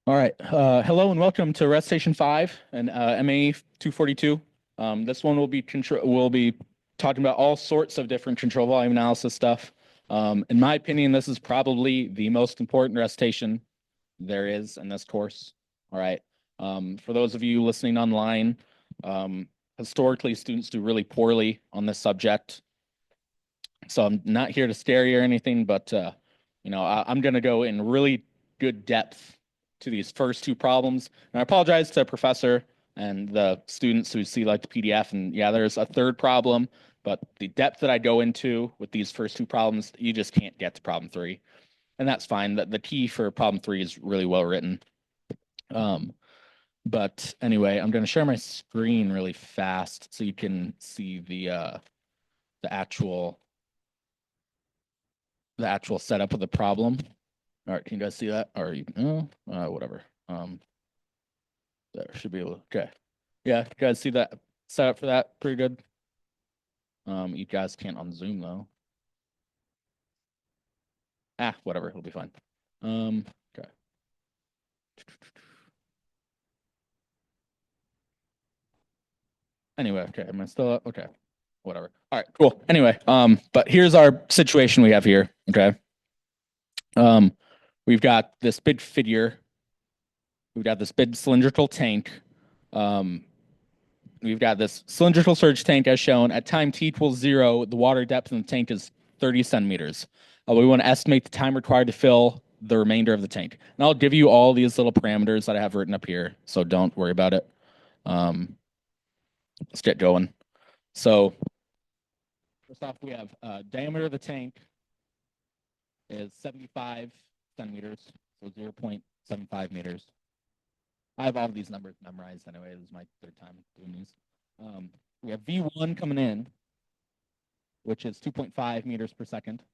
All right. Hello and welcome to Recitation 5 and MAE 242. This one will be talking about all sorts of different control volume analysis stuff. In my opinion, this is probably the most important recitation there is in this course. All right. For those of you listening online, historically, students do really poorly on this subject. So I'm not here to scare you or anything, but I'm going to go in really good depth to these first two problems. And I apologize to Professor and the students who see like the PDF. And yeah, there's a third problem, but the depth that I go into with these first two problems, you just can't get to problem three. And that's fine. The key for problem three is really well written. But anyway, I'm going to share my screen really fast so you can see the actual setup of the problem. All right, can you guys see that? Or you whatever. There should be okay. Yeah, you guys see that setup for that? Pretty good. You guys can't on Zoom though. Whatever, it'll be fine. Okay. Anyway, okay, am I still up? Okay, whatever. All right, cool. Anyway, but here's our situation we have here. Okay. We've got this big figure. We've got this big cylindrical tank. We've got this cylindrical surge tank as shown. At time t equals 0, the water depth in the tank is 30 centimeters. We want to estimate the time required to fill the remainder of the tank. And I'll give you all these little parameters that I have written up here, so don't worry about it. Let's get going. So first off, we have diameter of the tank is 75 centimeters, so 0.75 meters. I have all of these numbers memorized anyway. This is my third time doing these. We have V1 coming in, which is 2.5 meters per second.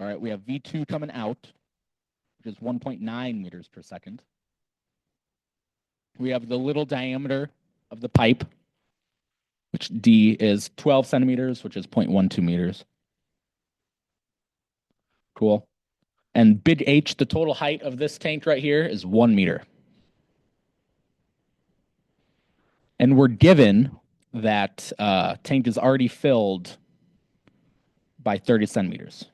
All right, we have V2 coming out, which is 1.9 meters per second. We have the little diameter of the pipe, which D is 12 centimeters, which is 0.12 meters. Cool. And big H, the total height of this tank right here is 1 meter. And we're given that tank is already filled by 30 centimeters.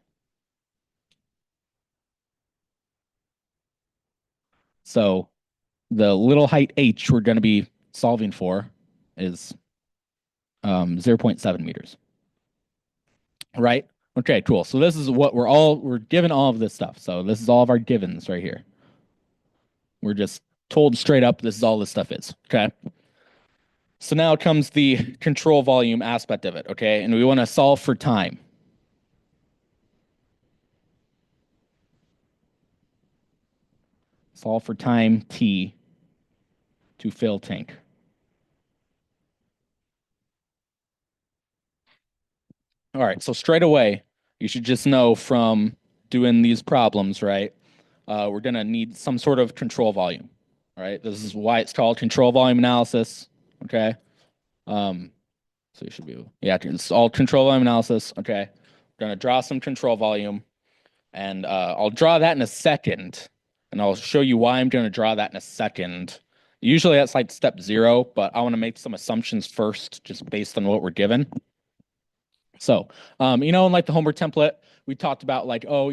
So the little height H we're going to be solving for is 0.7 meters. Right? Okay, cool. So this is what we're given all of this stuff. So this is all of our givens right here. We're just told straight up this is all this stuff is. Okay. So now comes the control volume aspect of it. Okay. And we want to solve for time. Solve for time t to fill tank. All right. So straight away, you should just know from doing these problems, right? We're going to need some sort of control volume. All right. This is why it's called control volume analysis. Okay. So you should be, yeah, it's all control volume analysis. Okay. We're going to draw some control volume, and I'll draw that in a second, and I'll show you why I'm going to draw that in a second. Usually that's like step 0, but I want to make some assumptions first, just based on what we're given. So, in like the homework template, we talked about like, oh,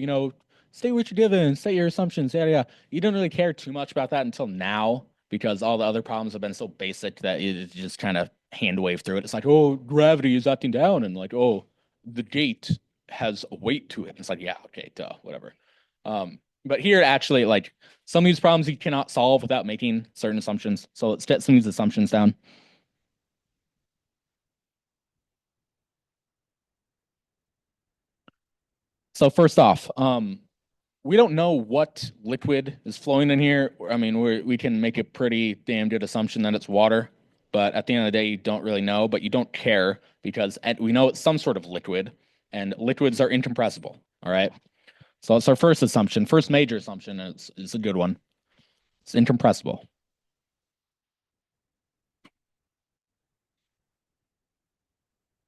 state what you're given, state your assumptions, yeah. You don't really care too much about that until now, because all the other problems have been so basic that you just kind of hand wave through it. It's like, oh, gravity is acting down, and like, oh, the gate has a weight to it. It's like, yeah, okay, duh, whatever. But here, actually, like some of these problems you cannot solve without making certain assumptions. So let's get some of these assumptions down. So first off, we don't know what liquid is flowing in here. I mean, we can make a pretty damn good assumption that it's water, but at the end of the day, you don't really know, but you don't care because we know it's some sort of liquid, and liquids are incompressible. All right. So that's our first assumption. First major assumption is a good one. It's incompressible.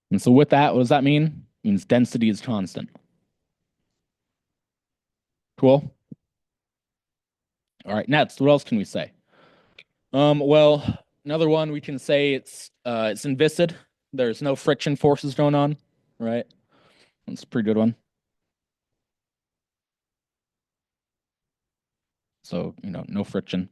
And so with that, what does that mean? It means density is constant. Cool. All right, next, what else can we say? Well, another one we can say it's inviscid. There's no friction forces going on, right? That's a pretty good one. So, no friction,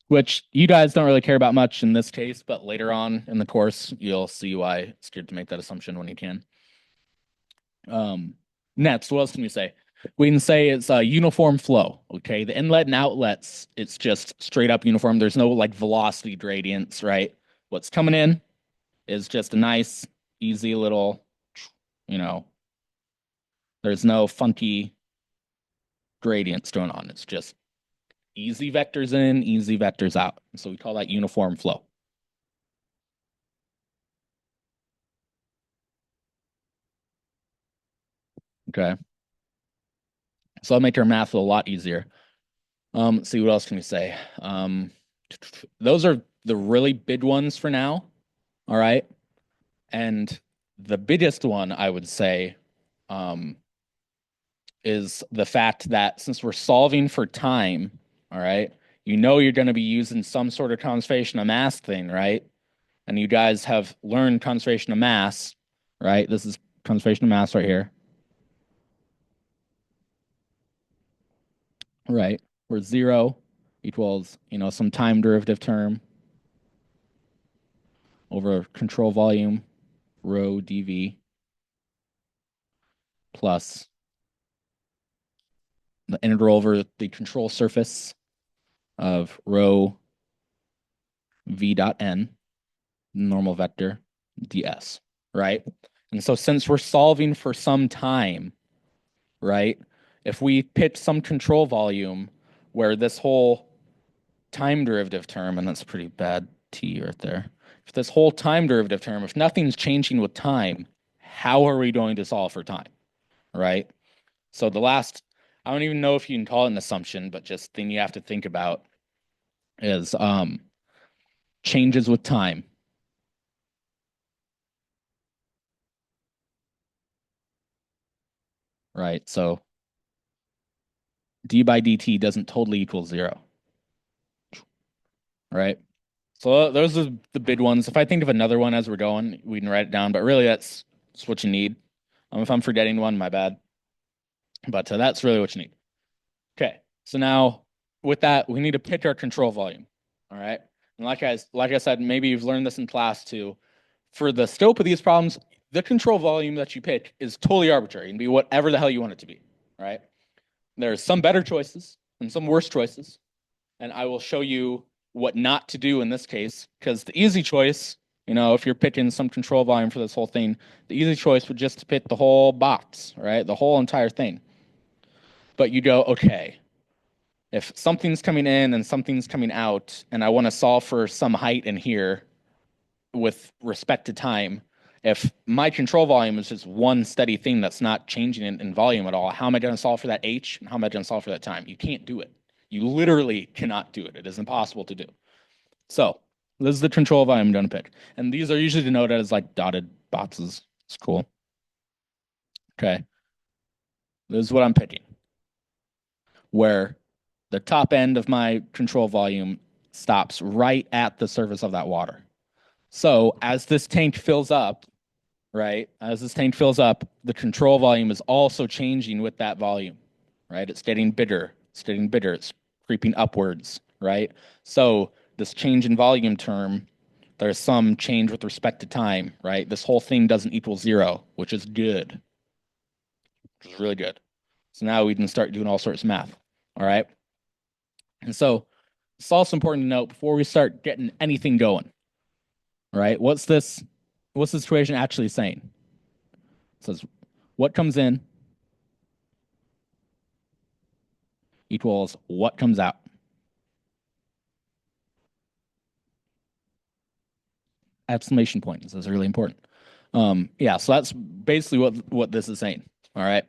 which you guys don't really care about much in this case, but later on in the course, you'll see why it's good to make that assumption when you can. Next, what else can we say? We can say it's a uniform flow. Okay, the inlet and outlets, it's just straight up uniform. There's no like velocity gradients, right? What's coming in is just a nice, easy little, you know, there's no funky gradients going on. It's just easy vectors in, easy vectors out. So we call that uniform flow. Okay. So that'll make our math a lot easier. Let's see, what else can we say? Those are the really big ones for now. All right. And the biggest one I would say is the fact that since we're solving for time, all right, you're going to be using some sort of conservation of mass thing, right? And you guys have learned conservation of mass, right? This is conservation of mass right here, right? Where zero equals, some time derivative term over control volume, rho dv, plus the integral over the control surface of rho v dot n, normal vector, ds, right? And so since we're solving for some time, right, if we pick some control volume where this whole time derivative term, and that's a pretty bad t right there, if this whole time derivative term, if nothing's changing with time, how are we going to solve for time, right? So the last, I don't even know if you can call it an assumption, but just thing you have to think about is changes with time. Right. So d by dt doesn't totally equal zero. Right. So those are the big ones. If I think of another one as we're going, we can write it down. But really, that's what you need. If I'm forgetting one, my bad. But that's really what you need. Okay. So now with that, we need to pick our control volume. All right. And like I said, maybe you've learned this in class too. For the scope of these problems, the control volume that you pick is totally arbitrary and be whatever the hell you want it to be. Right. There's some better choices and some worse choices. And I will show you what not to do in this case, because the easy choice, if you're picking some control volume for this whole thing, the easy choice would just to pick the whole box, right? The whole entire thing. But you go, okay, if something's coming in and something's coming out, and I want to solve for some height in here with respect to time, if my control volume is just one steady thing that's not changing in volume at all, how am I going to solve for that h and how am I going to solve for that time? You can't do it. You literally cannot do it. It is impossible to do. So this is the control volume I'm going to pick. And these are usually denoted as like dotted boxes. It's cool. Okay. This is what I'm picking. Where the top end of my control volume stops right at the surface of that water. So as this tank fills up, right, as this tank fills up, the control volume is also changing with that volume, right? It's getting bigger. It's getting bigger. It's creeping upwards, right? So this change in volume term, there's some change with respect to time, right? This whole thing doesn't equal zero, which is good, which is really good. So now we can start doing all sorts of math, all right? And so it's also important to note before we start getting anything going, right? What's this situation actually saying? It says what comes in equals what comes out. Exclamation point. This is really important. Yeah, so that's basically what this is saying. All right.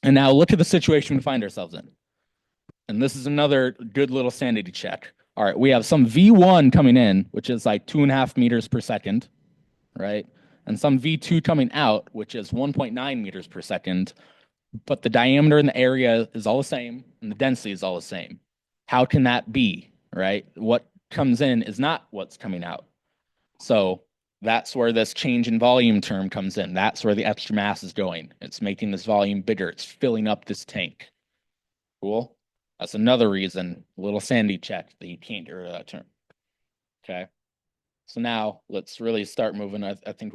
And now look at the situation we find ourselves in. And this is another good little sanity check. All right, we have some V1 coming in, which is like 2.5 meters per second, right? And some V2 coming out, which is 1.9 meters per second. but the diameter and the area is all the same and the density is all the same. How can that be, right? What comes in is not what's coming out. So that's where this change in volume term comes in. That's where the extra mass is going. It's making this volume bigger. It's filling up this tank. Cool. That's another reason, a little sandy check, that you can't get rid of that term. Okay. So now let's really start moving. I think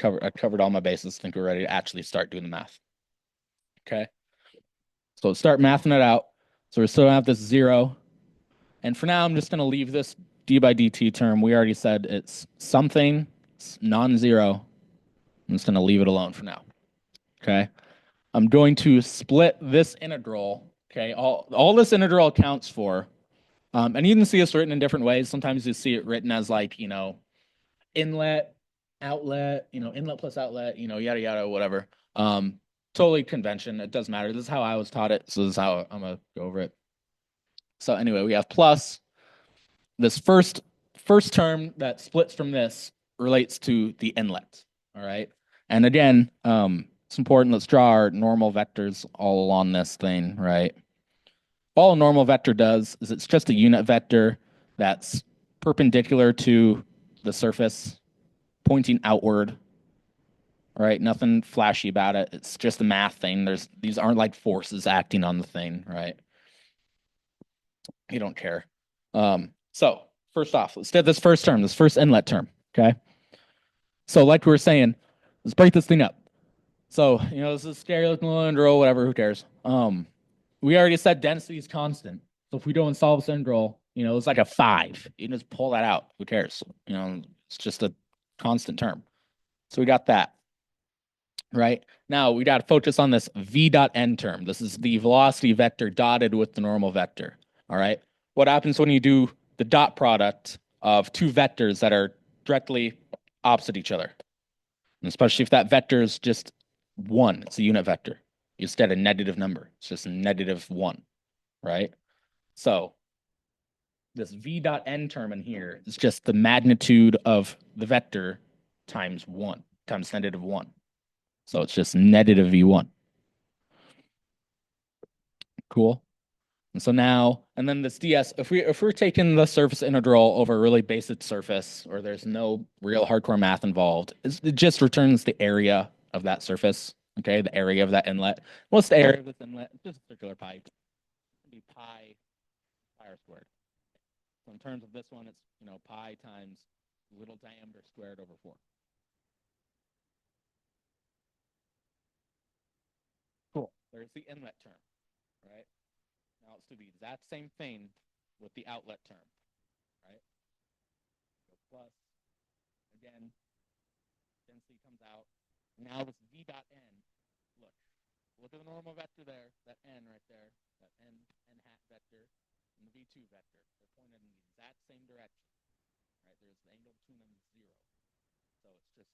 I covered all my bases. I think we're ready to actually start doing the math. Okay. So let's start mathing it out. So we're still gonna have this 0. And for now, I'm just gonna leave this d by dt term. We already said it's something, it's non-zero. I'm just gonna leave it alone for now. Okay. I'm going to split this integral. Okay. All this integral accounts for. And you can see this written in different ways. Sometimes you see it written as like, inlet, outlet, inlet plus outlet, yada, yada, whatever. Totally convention. It doesn't matter. This is how I was taught it. So this is how I'm going to go over it. So anyway, we have plus this first term that splits from this relates to the inlet. All right. And again, it's important. Let's draw our normal vectors all along this thing, right? All a normal vector does is it's just a unit vector that's perpendicular to the surface, pointing outward. All right, nothing flashy about it. It's just a math thing. These aren't like forces acting on the thing, right? You don't care. So first off, let's do this first term, this first inlet term. Okay. So like we were saying, let's break this thing up. So this is scary looking little integral, whatever. Who cares? We already said density is constant. So if we don't solve this integral, it's like a 5. You can just pull that out. Who cares? It's just a constant term. So we got that. Right? Now we got to focus on this v dot n term. This is the velocity vector dotted with the normal vector. All right? What happens when you do the dot product of two vectors that are directly opposite each other? And especially if that vector is just 1, it's a unit vector. Instead of negative number, it's just -1, right? So this v dot n term in here is just the magnitude of the vector times 1, times -1. So it's just negative v1. Cool. And so now, and then this ds, if we're taking the surface integral over a really basic surface, or there's no real hardcore math involved, it just returns the area of that surface. Okay, the area of that inlet. What's the area of this inlet? It's just a circular pipe. It'd be pi r squared. So in terms of this one, it's pi times little diameter squared over 4. Cool. There's the inlet term, right? Now let's do the exact same thing with the outlet term, right? So plus, again, density comes out. Now this v dot n, look at the normal vector there, that n right there, that n hat vector, and the v2 vector. They're pointed in the exact same direction, right? There's the angle between them is 0. So it's just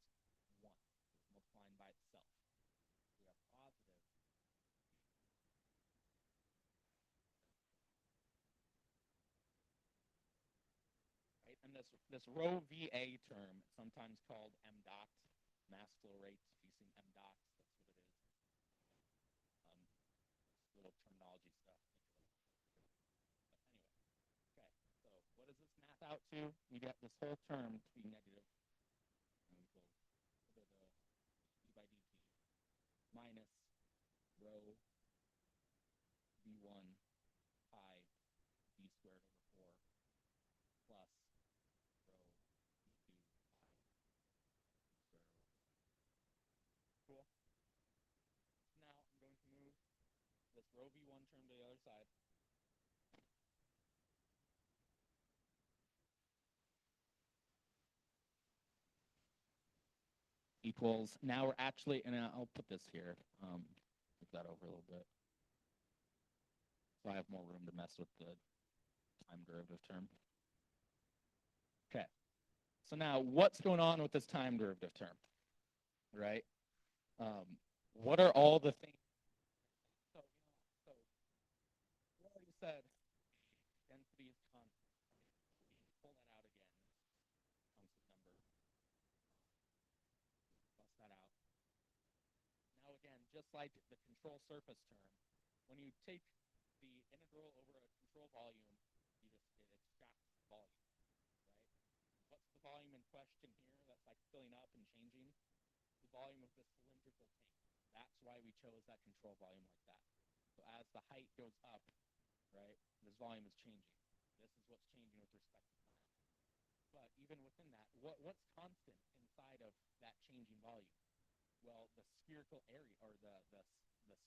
1. It's multiplying by itself. We have positive. Right? And this rho VA term, sometimes called m dot, mass flow rates. If you've seen m dots, that's what it is. Little terminology stuff. But anyway, okay. So what does this math out to? We get this whole term to be negative equals the d by dt minus rho v1 pi d squared over 4 plus rho v2 pi d squared over 4. Cool. Now I'm going to move this rho v1 term to the other side. Equals, now we're actually, and I'll put this here, move that over a little bit. So I have more room to mess with the time derivative term. Okay. So now what's going on with this time derivative term, right? What are all the things? So we already said density is constant. Pull that out again. Constant number. Bust that out. Now again, just like the control surface term, when you take the integral over a control volume, it extracts volume, right? What's the volume in question here that's like filling up and changing? The volume of the cylindrical tank. That's why we chose that control volume like that. So as the height goes up, right, this volume is changing. This is what's changing with respect to time. But even within that, what's constant inside of that changing volume? Well, the spherical area or the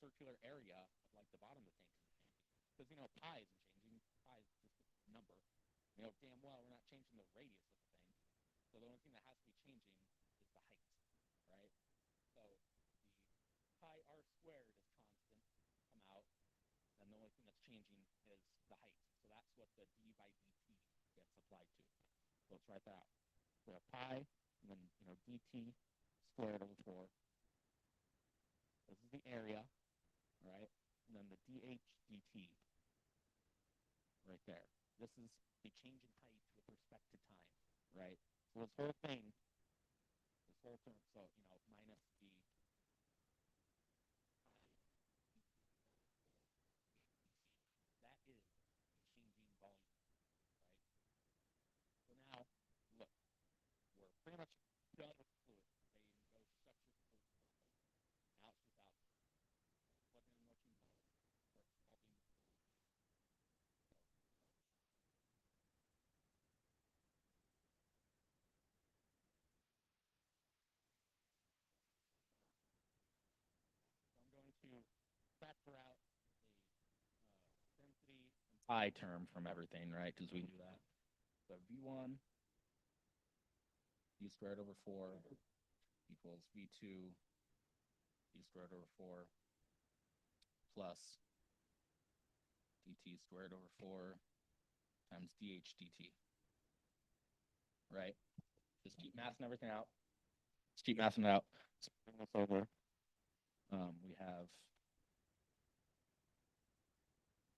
circular area of like the bottom of the tank is changing. Because pi isn't changing. Pi is just a number. Damn well we're not changing the radius of the thing. So the only thing that has to be changing is the height, right? So the pi r squared is constant come out, and the only thing that's changing is the height. So that's what the d by dt gets applied to. So let's write that out. So we have pi, and then dt squared over 4. This is the area, right? And then the dh dt right there. This is the change in height with respect to time, right? So this whole thing, so minus the that is changing volume, right? So now, look, we're pretty much done with fluid. Okay, you can go shut your fluid. Now it's just out. Plug in what you know. Start solving. So I'm going to factor out a density and pi term from everything, right? Because we do that. So v1 d squared over 4 equals v2 d squared over 4 plus dt squared over 4 times dh dt, right? Just keep massing everything out. Just keep massing it out. Let's bring this over. We have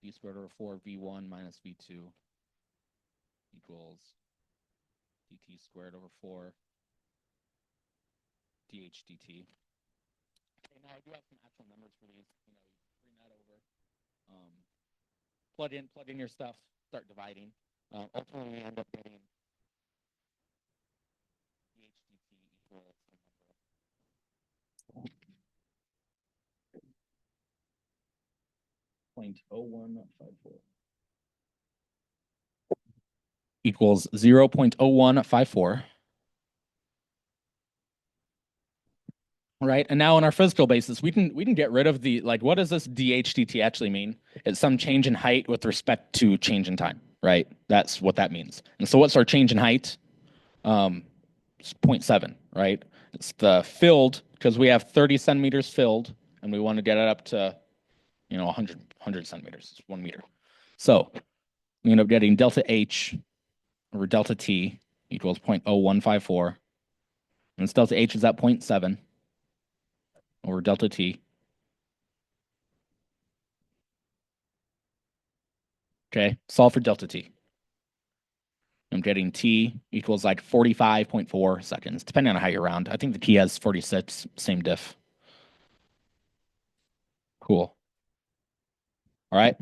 d squared over 4 v1 minus v2 equals dt squared over 4 dh dt. Okay, now I do have some actual numbers for these. Bring that over. Plug in your stuff. Start dividing. Ultimately, we end up getting dh dt equals some number. .0154 equals 0.0154. Right. And now on our physical basis, we can get rid of the what does this dHdt actually mean? It's some change in height with respect to change in time, right? That's what that means. And so what's our change in height? It's 0.7, right? It's the filled, because we have 30 centimeters filled, and we want to get it up to 100 centimeters. It's 1 meter. So we end up getting delta H over delta T equals 0.0154. And this delta H is at 0.7 over delta T. Okay, solve for delta T. I'm getting T equals like 45.4 seconds, depending on how you round. I think the T has 46, same diff. Cool. All right.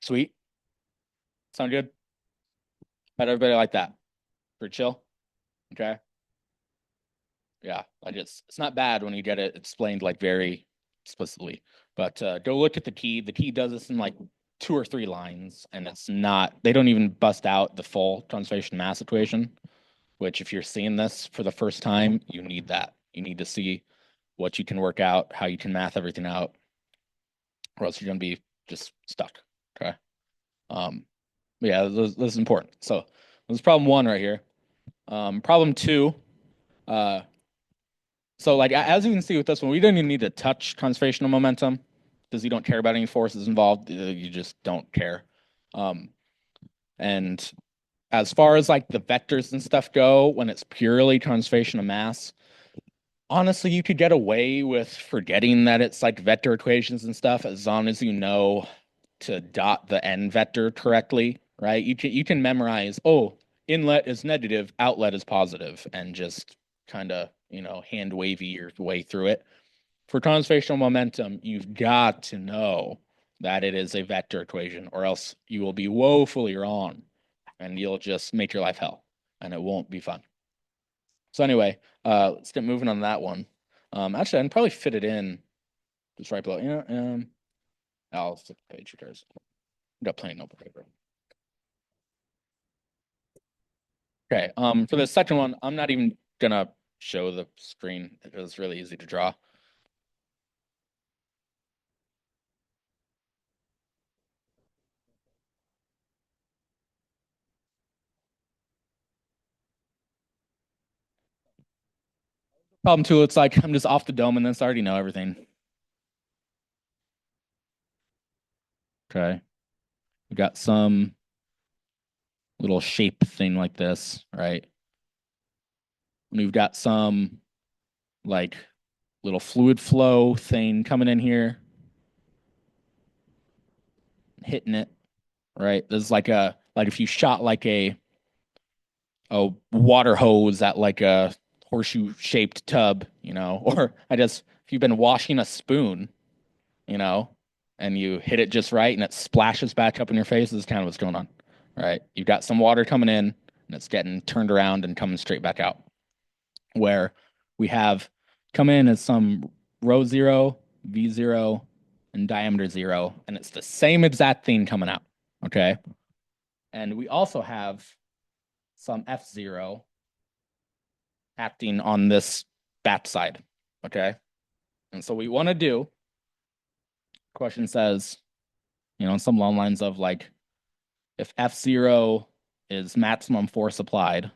Sweet. Sound good? How'd everybody like that? Pretty chill? Okay. Yeah, it's not bad when you get it explained like very explicitly. But go look at the T. The T does this in like 2 or 3 lines, and they don't even bust out the full conservation mass equation, which if you're seeing this for the first time, you need that. You need to see what you can work out, how you can math everything out, or else you're going to be just stuck. Okay. Yeah, this is important. So this is problem 1 right here. Problem 2, so like as you can see with this one, we don't even need to touch conservational momentum because you don't care about any forces involved. You just don't care. And as far as like the vectors and stuff go, when it's purely conservation of mass, honestly, you could get away with forgetting that it's like vector equations and stuff as long as you know to dot the n vector correctly, right? You can memorize, oh, inlet is negative, outlet is positive, and just kind of hand wavy your way through it. for conservational momentum, you've got to know that it is a vector equation, or else you will be woefully wrong and you'll just make your life hell and it won't be fun. So anyway, let's get moving on that one. Actually, I can probably fit it in just right below. I'll flip the page. Who cares? I've got plenty of notebook paper. Okay. For the second one, I'm not even gonna show the screen because it's really easy to draw. Problem two, it's like I'm just off the dome and then I already know everything. Okay. We got some little shape thing like this, right? And we've got some like little fluid flow thing coming in here, hitting it, right? This is like if you shot like a water hose at like a horseshoe shaped tub, or I guess if you've been washing a spoon, you know, and you hit it just right and it splashes back up in your face, this is kind of what's going on, right? You've got some water coming in and it's getting turned around and coming straight back out. Where we have come in as some rho zero, V zero, and diameter zero, and it's the same exact thing coming out. Okay. And we also have some F zero acting on this back side. Okay. And so we want to do, question says, in some long lines of like, if F zero is maximum force applied,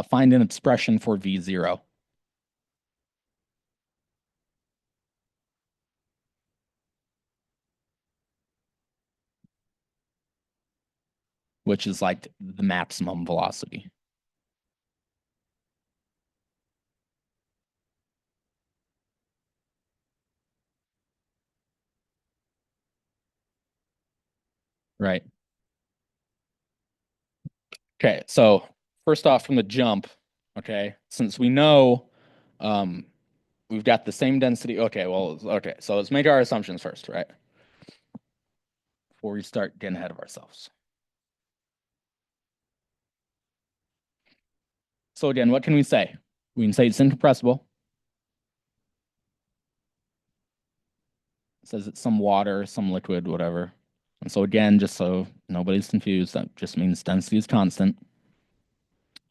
find an expression for V zero, which is like the maximum velocity. Right. Okay, so first off from the jump, okay, since we know um we've got the same density. Okay, so let's make our assumptions first, right? Before we start getting ahead of ourselves. So again, what can we say? We can say it's incompressible. It says it's some water, some liquid, whatever. And so again, just so nobody's confused, that just means density is constant.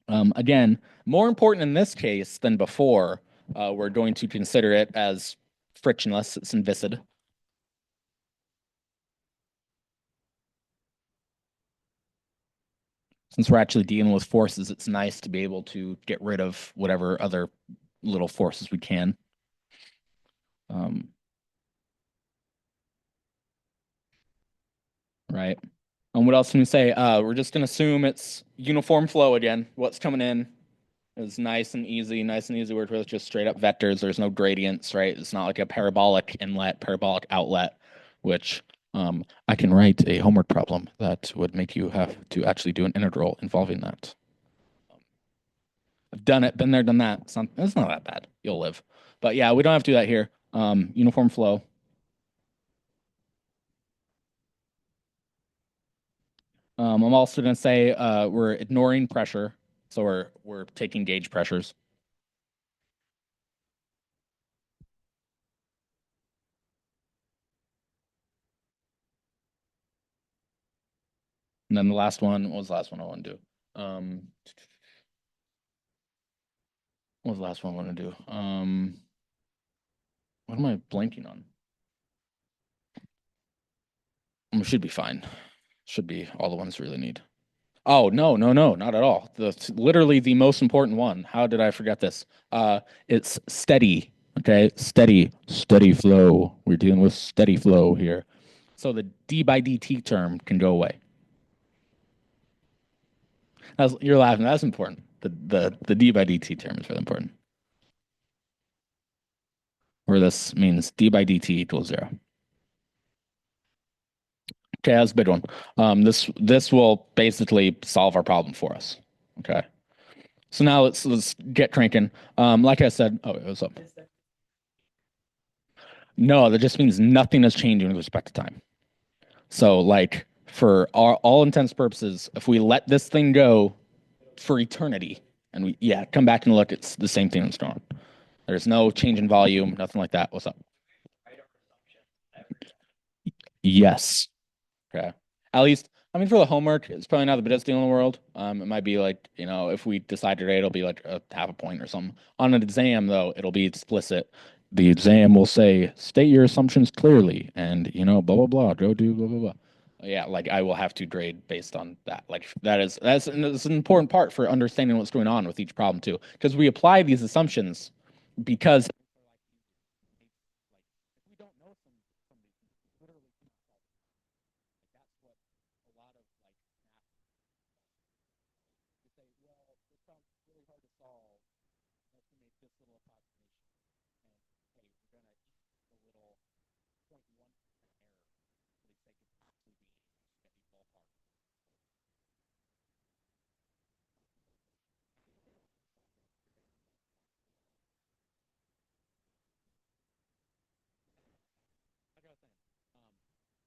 Again, more important in this case than before, we're going to consider it as frictionless. It's inviscid. Since we're actually dealing with forces, it's nice to be able to get rid of whatever other little forces we can. Um, right. And what else can we say? We're just going to assume it's uniform flow again. What's coming in is nice and easy work with, just straight up vectors. There's no gradients, right? It's not like a parabolic inlet, parabolic outlet, which I can write a homework problem that would make you have to actually do an integral involving that. I've done it, been there, done that. It's not that bad. You'll live. But yeah, we don't have to do that here. Uniform flow. I'm also going to say we're ignoring pressure. So we're taking gauge pressures. And then the last one, what was the last one I want to do? What was the last one I want to do? What am I blanking on? Should be fine. Should be all the ones we really need. Oh, no, no, no, not at all. Literally the most important one. How did I forget this? It's steady. Okay, steady flow. We're dealing with steady flow here. So the d by dt term can go away. You're laughing. That's important. The d by dt term is really important. Where this means d by dt equals 0. Okay, that's a big one. This will basically solve our problem for us. Okay. So now let's get cranking. Like I said, oh, it was up. No, that just means nothing is changing with respect to time. So like for all intents and purposes, if we let this thing go for eternity and we yeah, come back and look, it's the same thing that's going on. There's no change in volume, nothing like that. What's up? Yes. Okay. At least, I mean, for the homework, it's probably not the biggest deal in the world. It might be like, if we decide today, it'll be like a half a point or something. On an exam, though, it'll be explicit. The exam will say, state your assumptions clearly, and blah blah blah, go do blah blah blah. Yeah, like I will have to grade based on that. Like that's an important part for understanding what's going on with each problem too, because we apply these assumptions because we don't know some of these things. Literally, that's what a lot of like to say, well, this sounds really hard to solve. Let's make this little approximation. And hey, we're gonna eat the little 0.1% error for the sake of actually being able to get the ballpark. Like I was saying,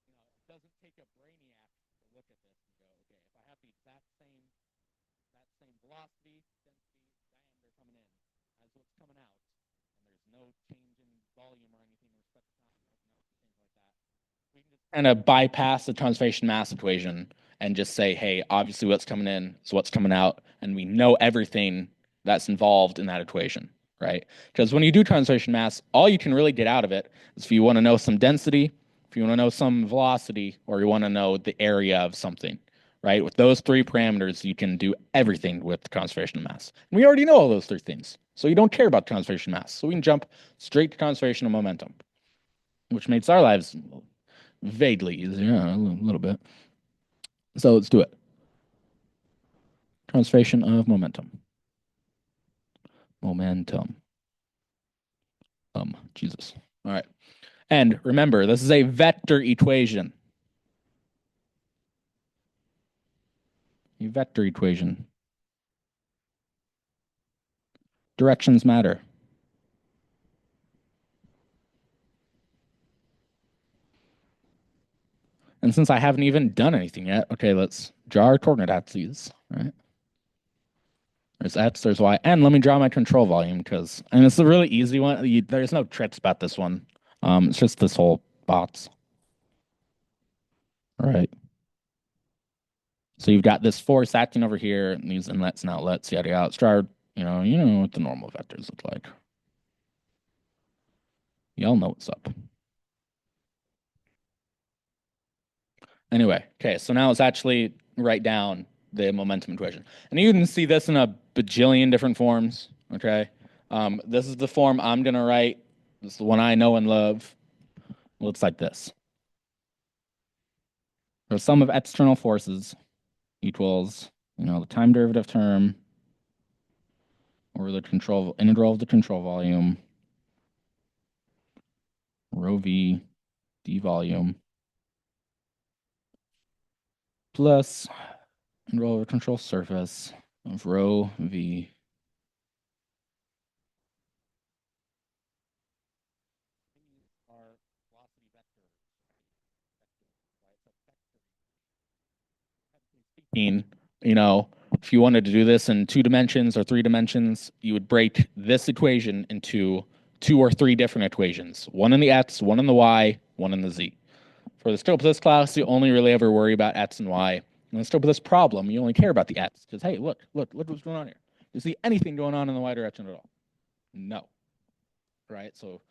um, it doesn't take a brainiac to look at this and go, okay, if I have the exact same velocity, density, diameter coming in as what's coming out, and there's no change in volume or anything with respect to time, no change like that. We can just kind of bypass the conservation mass equation and just say, hey, obviously what's coming in is what's coming out, and we know everything that's involved in that equation, right? Because when you do conservation mass, all you can really get out of it is if you want to know some density, if you want to know some velocity, or you want to know the area of something, right? With those three parameters, you can do everything with conservation of mass. And we already know all those three things. So you don't care about conservation mass. So we can jump straight to conservation of momentum, which makes our lives vaguely easier, a little bit. So let's do it. Conservation of momentum. Momentum. Jesus. All right. And remember, this is a vector equation. A vector equation. Directions matter. And since I haven't even done anything yet, okay, let's draw our coordinate axes, right? There's X, there's Y, and let me draw my control volume because, and it's a really easy one. There's no tricks about this one. It's just this whole box. All right. So you've got this force acting over here, and these inlets and outlets, yada yada. Let's draw, you know what the normal vectors look like. Y'all know what's up. Anyway, okay, so now let's actually write down the momentum equation. And you can see this in a bajillion different forms, okay? This is the form I'm going to write. This is the one I know and love. It looks like this. The sum of external forces equals, the time derivative term or the integral of the control volume, rho v d volume, plus integral of the control surface of rho v our velocity vector, speaking, if you wanted to do this in 2 dimensions or 3 dimensions, you would break this equation into 2 or 3 different equations, one in the x, one in the y, one in the z. For the scope of this class, you only really ever worry about x and y. In the scope of this problem, you only care about the x, because hey, look what's going on here. Do you see anything going on in the y direction at all? No. Right? So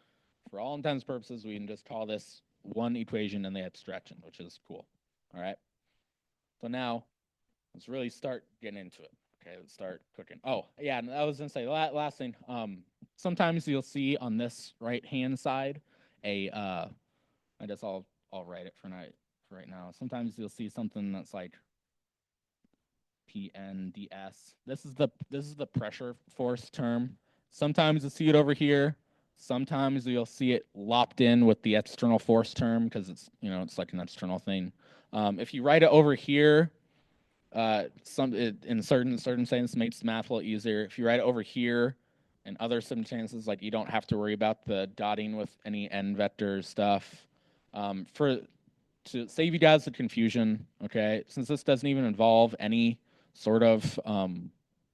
for all intents and purposes, we can just call this one equation in the x direction, which is cool. All right. So now let's really start getting into it. Okay, let's start cooking. Oh, yeah, and I was gonna say last thing. Sometimes you'll see on this right hand side I guess I'll write it for right now. Sometimes you'll see something that's like PNDS. This is the pressure force term. Sometimes you'll see it over here. Sometimes you'll see it lopped in with the external force term because it's like an external thing. If you write it over here, in certain sense makes the math a little easier. If you write it over here, in other circumstances, like you don't have to worry about the dotting with any n vector stuff. For to save you guys the confusion, okay, since this doesn't even involve any sort of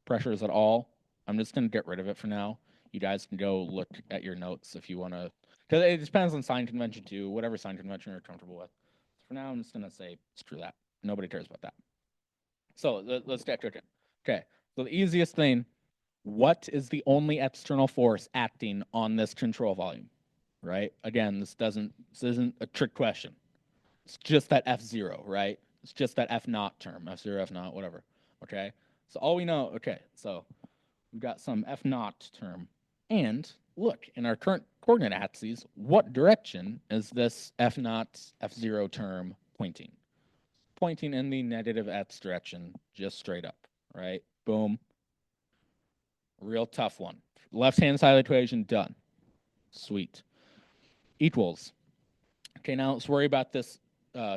pressures at all, I'm just gonna get rid of it for now. You guys can go look at your notes if you want to, because it depends on sign convention too. Whatever sign convention you're comfortable with. For now, I'm just gonna say screw that. Nobody cares about that. So let's get to it. Okay, so the easiest thing, what is the only external force acting on this control volume, right? Again, this isn't a trick question. It's just that F0, right? It's just that F naught term, F0, F naught, whatever, okay? So all we know, okay, so we've got some F naught term. And look, in our current coordinate axes, what direction is this F naught, F0 term pointing? Pointing in the negative x direction, just straight up, right? Boom. Real tough one. Left-hand side of the equation, done. Sweet. Equals. Okay, now let's worry about this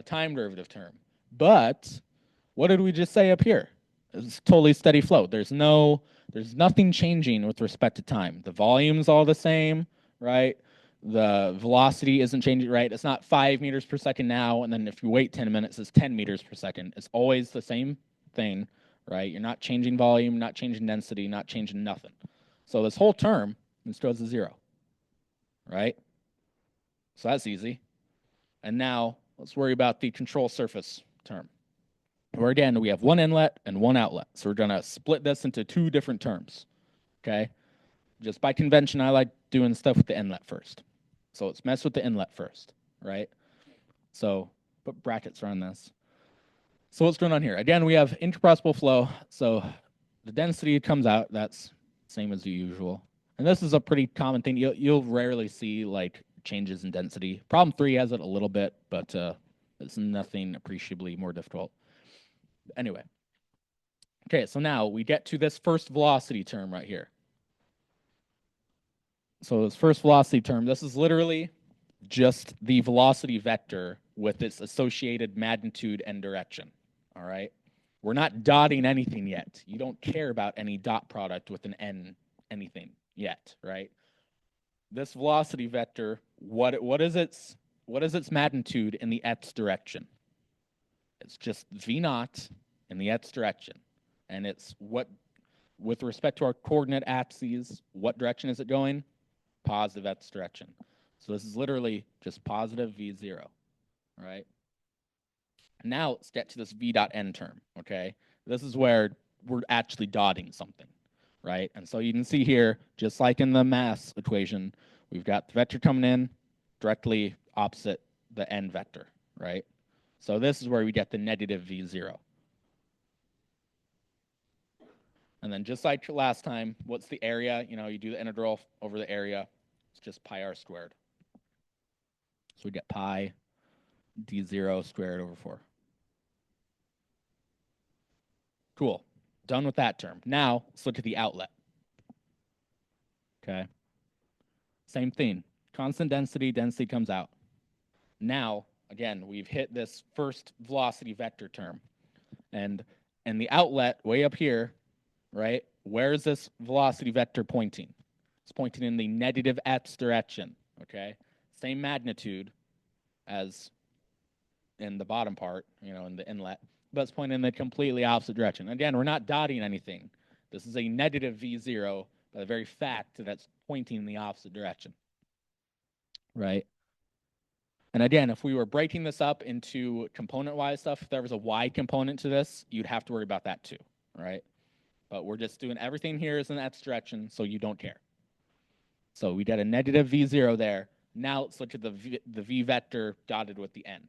time derivative term. But what did we just say up here? It's totally steady flow. There's nothing changing with respect to time. The volume's all the same, right? The velocity isn't changing, right? It's not 5 meters per second now, and then if you wait 10 minutes, it's 10 meters per second. It's always the same thing, right? You're not changing volume, not changing density, not changing nothing. So this whole term just goes to zero, right? So that's easy. And now let's worry about the control surface term. Where again, we have one inlet and one outlet. So we're going to split this into two different terms, okay? Just by convention, I like doing stuff with the inlet first. So let's mess with the inlet first, right? So put brackets around this. So what's going on here? Again, we have incompressible flow. So the density comes out. That's same as the usual. And this is a pretty common thing. You'll rarely see like changes in density. Problem 3 has it a little bit, but it's nothing appreciably more difficult. Anyway. Okay, so now we get to this first velocity term right here. So this first velocity term, this is literally just the velocity vector with its associated magnitude and direction, all right? We're not dotting anything yet. You don't care about any dot product with an n anything yet, right? This velocity vector, what is its magnitude in the x direction? It's just v naught in the x direction. And it's what, with respect to our coordinate axes, what direction is it going? Positive x direction. So this is literally just positive v0, right? Now let's get to this v dot n term, okay? This is where we're actually dotting something, right? And so you can see here, just like in the mass equation, we've got the vector coming in directly opposite the n vector, right? So this is where we get the negative v0. And then just like last time, what's the area? You know, you do the integral over the area. It's just pi r squared. So we get pi d0 squared over 4. Cool. Done with that term. Now, let's look at the outlet. Okay. Same thing. Constant density, density comes out. Now, again, we've hit this first velocity vector term. And the outlet, way up here, right, where is this velocity vector pointing? It's pointing in the negative x direction, okay? Same magnitude as in the bottom part, you know, in the inlet, but it's pointing in the completely opposite direction. Again, we're not dotting anything. This is a negative v0 by the very fact that it's pointing in the opposite direction, right? And again, if we were breaking this up into component-wise stuff, if there was a y component to this, you'd have to worry about that too, right? But we're just doing everything here is in the x direction, so you don't care. So we get a negative v0 there. Now let's look at the v vector dotted with the n.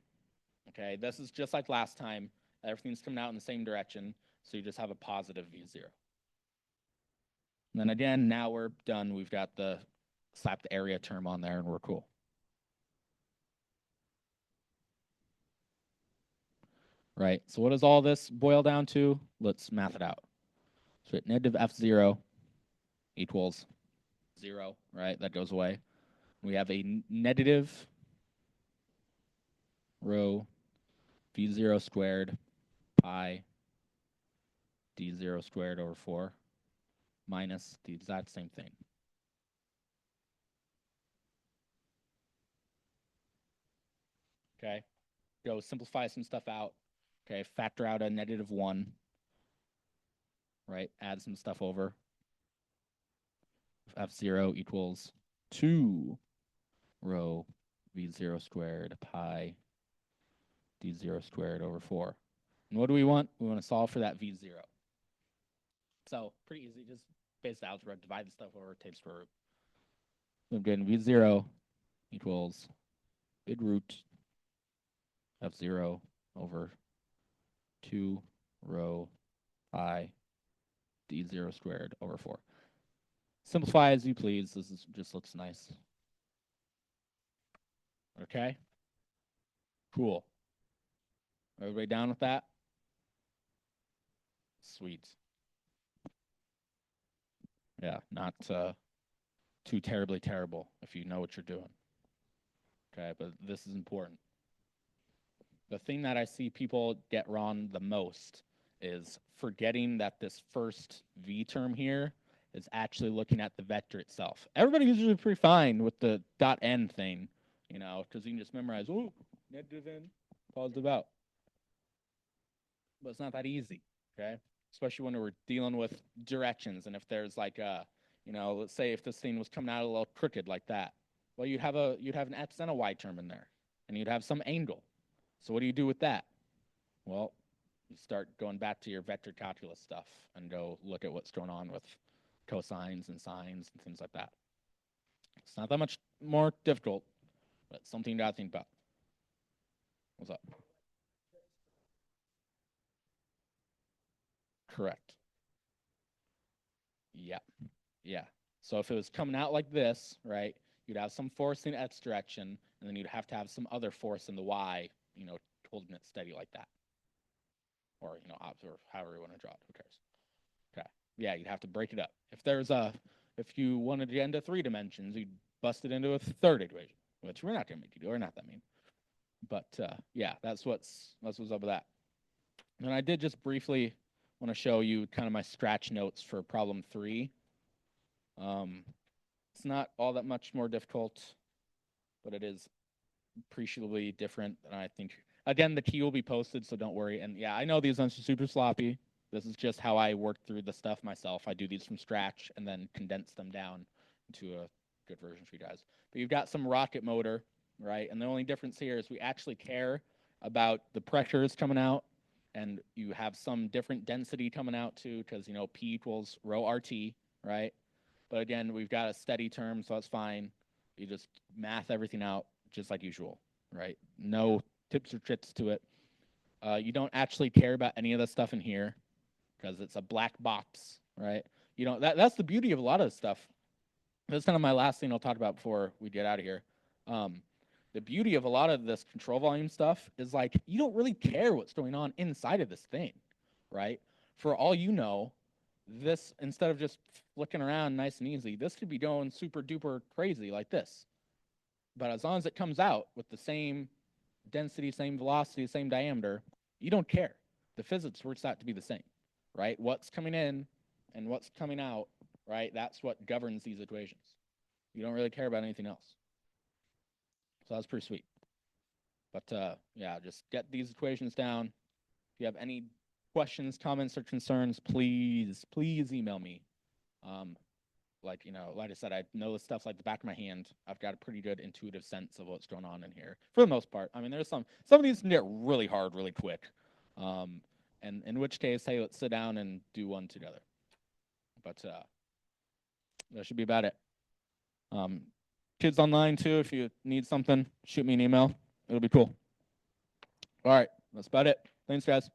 Okay, this is just like last time. Everything's coming out in the same direction, so you just have a positive v0. And then again, now we're done. We've got the slap the area term on there, and we're cool. Right, so what does all this boil down to? Let's math it out. So negative f0 equals 0, right? That goes away. We have a negative rho V0 squared pi D0 squared over 4 minus the exact same thing. Okay, go simplify some stuff out. Okay, factor out a -1, right? Add some stuff over. F0 equals 2 rho V0 squared pi D0 squared over 4. And what do we want? We want to solve for that V0. So pretty easy, just basic algebra, divide the stuff over, take square root. So I'm getting V0 equals big root F0 over 2 rho pi D0 squared over 4. Simplify as you please. This just looks nice. Okay? Cool. Everybody down with that? Sweet. Yeah, not too terribly terrible if you know what you're doing. Okay, but this is important. The thing that I see people get wrong the most is forgetting that this first V term here is actually looking at the vector itself. Everybody's usually pretty fine with the dot n thing, you know, because you can just memorize, oh, negative n, positive out. But it's not that easy, okay? Especially when we're dealing with directions, and if there's like a, you know, let's say if this thing was coming out a little crooked like that, well, you'd have an x and a y term in there, and you'd have some angle. So what do you do with that? Well, you start going back to your vector calculus stuff and go look at what's going on with cosines and sines and things like that. It's not that much more difficult, but something to think about. What's up? Correct. Yeah. Yeah. So if it was coming out like this, right, you'd have some force in x direction, and then you'd have to have some other force in the y, you know, holding it steady like that. Or, you know, or however you want to draw it. Who cares? Okay. Yeah, you'd have to break it up. If you wanted to get into 3 dimensions, you'd bust it into a third equation, which we're not going to make you do. We're not that mean. But yeah, that's what's up with that. And I did just briefly want to show you kind of my scratch notes for problem 3. It's not all that much more difficult, but it is appreciably different than I think. Again, the key will be posted, so don't worry. And yeah, I know these ones are super sloppy. This is just how I work through the stuff myself. I do these from scratch and then condense them down into a good version for you guys. But you've got some rocket motor, right? And the only difference here is we actually care about the pressures coming out, and you have some different density coming out too, because, you know, P equals rho RT, right? But again, we've got a steady term, so that's fine. You just math everything out just like usual, right? No tips or tricks to it. You don't actually care about any of the stuff in here because it's a black box, right? You know, that's the beauty of a lot of this stuff. That's kind of my last thing I'll talk about before we get out of here. The beauty of a lot of this control volume stuff is like you don't really care what's going on inside of this thing, right? For all you know, this, instead of just flicking around nice and easy, this could be going super duper crazy like this. But as long as it comes out with the same density, same velocity, same diameter, you don't care. The physics works out to be the same, right? What's coming in and what's coming out, right? That's what governs these equations. You don't really care about anything else. So that's pretty sweet. But yeah, just get these equations down. If you have any questions, comments, or concerns, please email me. Like, you know, like I said, I know this stuff's like the back of my hand. I've got a pretty good intuitive sense of what's going on in here for the most part. I mean, there's some of these can get really hard really quick. And in which case, hey, let's sit down and do one together. But that should be about it. Kids online too, if you need something, shoot me an email. It'll be cool. All right, that's about it. Thanks, guys.